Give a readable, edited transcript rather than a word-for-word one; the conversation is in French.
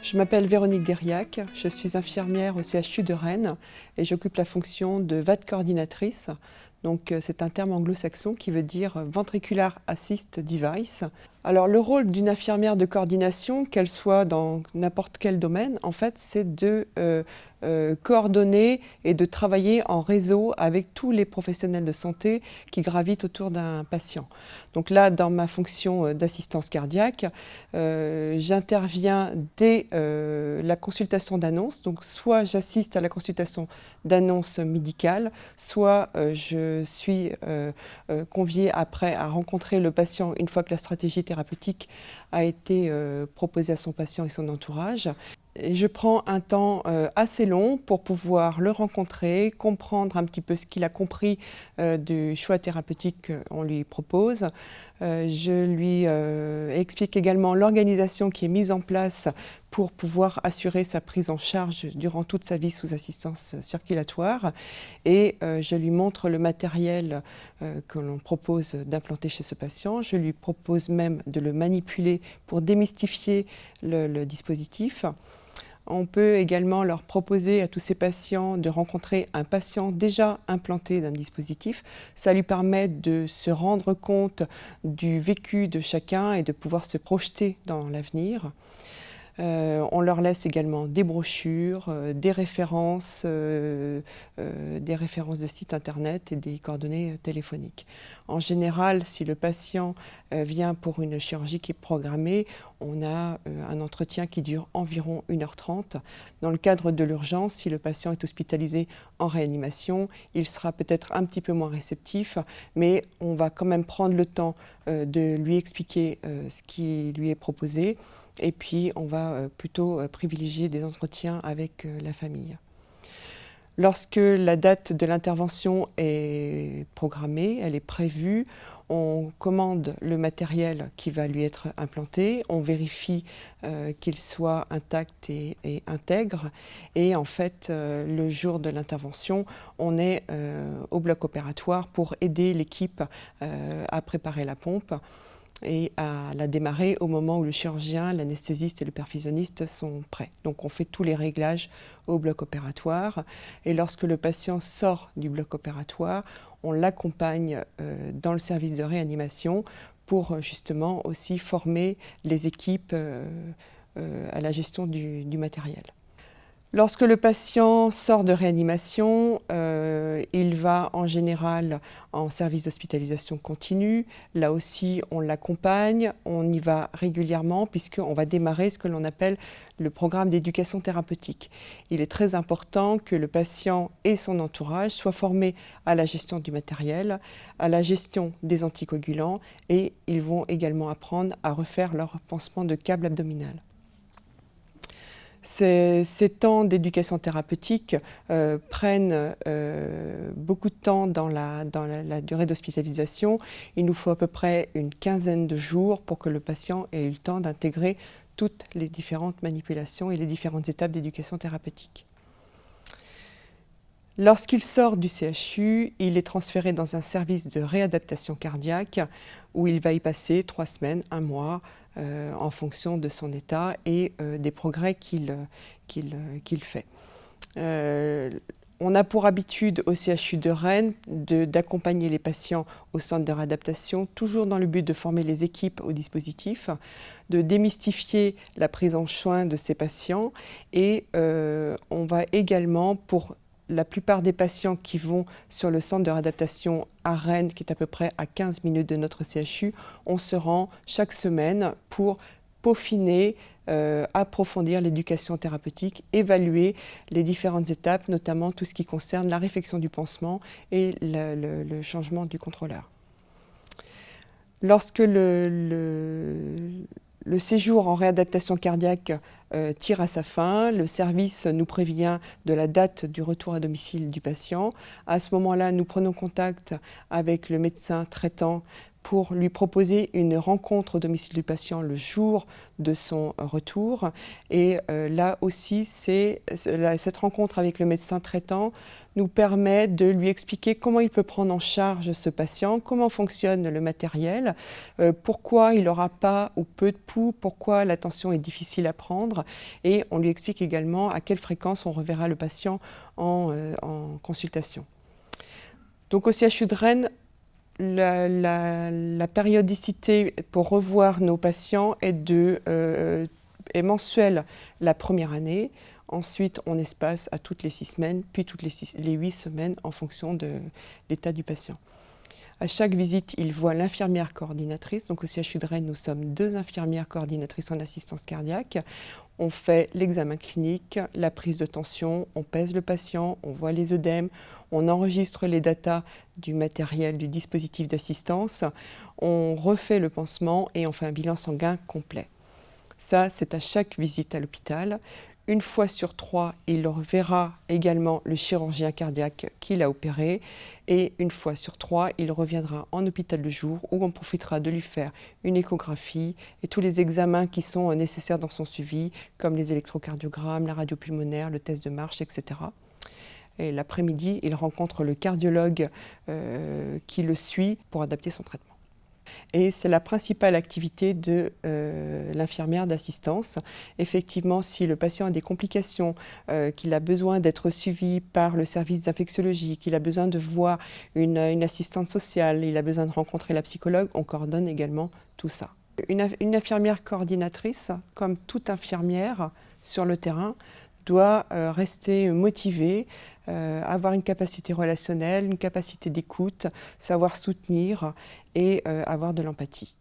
Je m'appelle Véronique Deriac, je suis infirmière au CHU de Rennes et j'occupe la fonction de VAD coordinatrice. Donc c'est un terme anglo-saxon qui veut dire Ventricular Assist Device. Alors le rôle d'une infirmière de coordination, qu'elle soit dans n'importe quel domaine, en fait, c'est de coordonner et de travailler en réseau avec tous les professionnels de santé qui gravitent autour d'un patient. Donc là, dans ma fonction d'assistance cardiaque, j'interviens dès la consultation d'annonce. Donc soit j'assiste à la consultation d'annonce médicale, soit je suis conviée après à rencontrer le patient une fois que la stratégie thérapeutique a été proposée à son patient et son entourage. Et je prends un temps assez long pour pouvoir le rencontrer, comprendre un petit peu ce qu'il a compris du choix thérapeutique qu'on lui propose. Je lui explique également l'organisation qui est mise en place pour pouvoir assurer sa prise en charge durant toute sa vie sous assistance circulatoire. Et je lui montre le matériel que l'on propose d'implanter chez ce patient. Je lui propose même de le manipuler pour démystifier le dispositif. On peut également leur proposer à tous ces patients de rencontrer un patient déjà implanté d'un dispositif. Ça lui permet de se rendre compte du vécu de chacun et de pouvoir se projeter dans l'avenir. On leur laisse également des brochures, des références de sites internet et des coordonnées téléphoniques. En général, si le patient vient pour une chirurgie qui est programmée, on a un entretien qui dure environ 1h30. Dans le cadre de l'urgence, si le patient est hospitalisé en réanimation, il sera peut-être un petit peu moins réceptif, mais on va quand même prendre le temps de lui expliquer ce qui lui est proposé. Et puis, on va plutôt privilégier des entretiens avec la famille. Lorsque la date de l'intervention est programmée, elle est prévue, on commande le matériel qui va lui être implanté, on vérifie qu'il soit intact et intègre. Et en fait, le jour de l'intervention, on est au bloc opératoire pour aider l'équipe à préparer la pompe et à la démarrer au moment où le chirurgien, l'anesthésiste et le perfusionniste sont prêts. Donc on fait tous les réglages au bloc opératoire et lorsque le patient sort du bloc opératoire, on l'accompagne dans le service de réanimation pour justement aussi former les équipes à la gestion du matériel. Lorsque le patient sort de réanimation, il va en général en service d'hospitalisation continue. Là aussi, on l'accompagne, on y va régulièrement puisqu'on va démarrer ce que l'on appelle le programme d'éducation thérapeutique. Il est très important que le patient et son entourage soient formés à la gestion du matériel, à la gestion des anticoagulants et ils vont également apprendre à refaire leur pansement de câble abdominal. Ces temps d'éducation thérapeutique prennent beaucoup de temps dans la durée d'hospitalisation. Il nous faut à peu près une quinzaine de jours pour que le patient ait eu le temps d'intégrer toutes les différentes manipulations et les différentes étapes d'éducation thérapeutique. Lorsqu'il sort du CHU, il est transféré dans un service de réadaptation cardiaque où il va y passer 3 semaines, 1 mois, en fonction de son état et des progrès qu'il fait. On a pour habitude au CHU de Rennes d'accompagner les patients au centre de réadaptation, toujours dans le but de former les équipes au dispositif, de démystifier la prise en soin de ces patients et on va également, pour la plupart des patients qui vont sur le centre de réadaptation à Rennes, qui est à peu près à 15 minutes de notre CHU, on se rend chaque semaine pour peaufiner, approfondir l'éducation thérapeutique, évaluer les différentes étapes, notamment tout ce qui concerne la réfection du pansement et le changement du contrôleur. Lorsque le séjour en réadaptation cardiaque tire à sa fin, le service nous prévient de la date du retour à domicile du patient. À ce moment-là, nous prenons contact avec le médecin traitant pour lui proposer une rencontre au domicile du patient le jour de son retour. Et là aussi, cette rencontre avec le médecin traitant nous permet de lui expliquer comment il peut prendre en charge ce patient, comment fonctionne le matériel, pourquoi il n'aura pas ou peu de pouls, pourquoi la tension est difficile à prendre. Et on lui explique également à quelle fréquence on reverra le patient en consultation. Donc au CHU de Rennes, la périodicité pour revoir nos patients est mensuelle la première année. Ensuite, on espace à toutes les 6 semaines, puis toutes les 8 semaines en fonction de l'état du patient. À chaque visite, il voit l'infirmière coordinatrice. Donc au CHU de Rennes, nous sommes 2 infirmières coordinatrices en assistance cardiaque. On fait l'examen clinique, la prise de tension, on pèse le patient, on voit les œdèmes, on enregistre les datas du matériel, du dispositif d'assistance, on refait le pansement et on fait un bilan sanguin complet. Ça, c'est à chaque visite à l'hôpital. 1 fois sur 3, il verra également le chirurgien cardiaque qui l'a opéré. Et 1 fois sur 3, il reviendra en hôpital de jour où on profitera de lui faire une échographie et tous les examens qui sont nécessaires dans son suivi, comme les électrocardiogrammes, la radio pulmonaire, le test de marche, etc. Et l'après-midi, il rencontre le cardiologue qui le suit pour adapter son traitement. Et c'est la principale activité de l'infirmière d'assistance. Effectivement, si le patient a des complications, qu'il a besoin d'être suivi par le service d'infectiologie, qu'il a besoin de voir une assistante sociale, il a besoin de rencontrer la psychologue, on coordonne également tout ça. Une infirmière coordinatrice, comme toute infirmière sur le terrain, doit rester motivée, avoir une capacité relationnelle, une capacité d'écoute, savoir soutenir et avoir de l'empathie.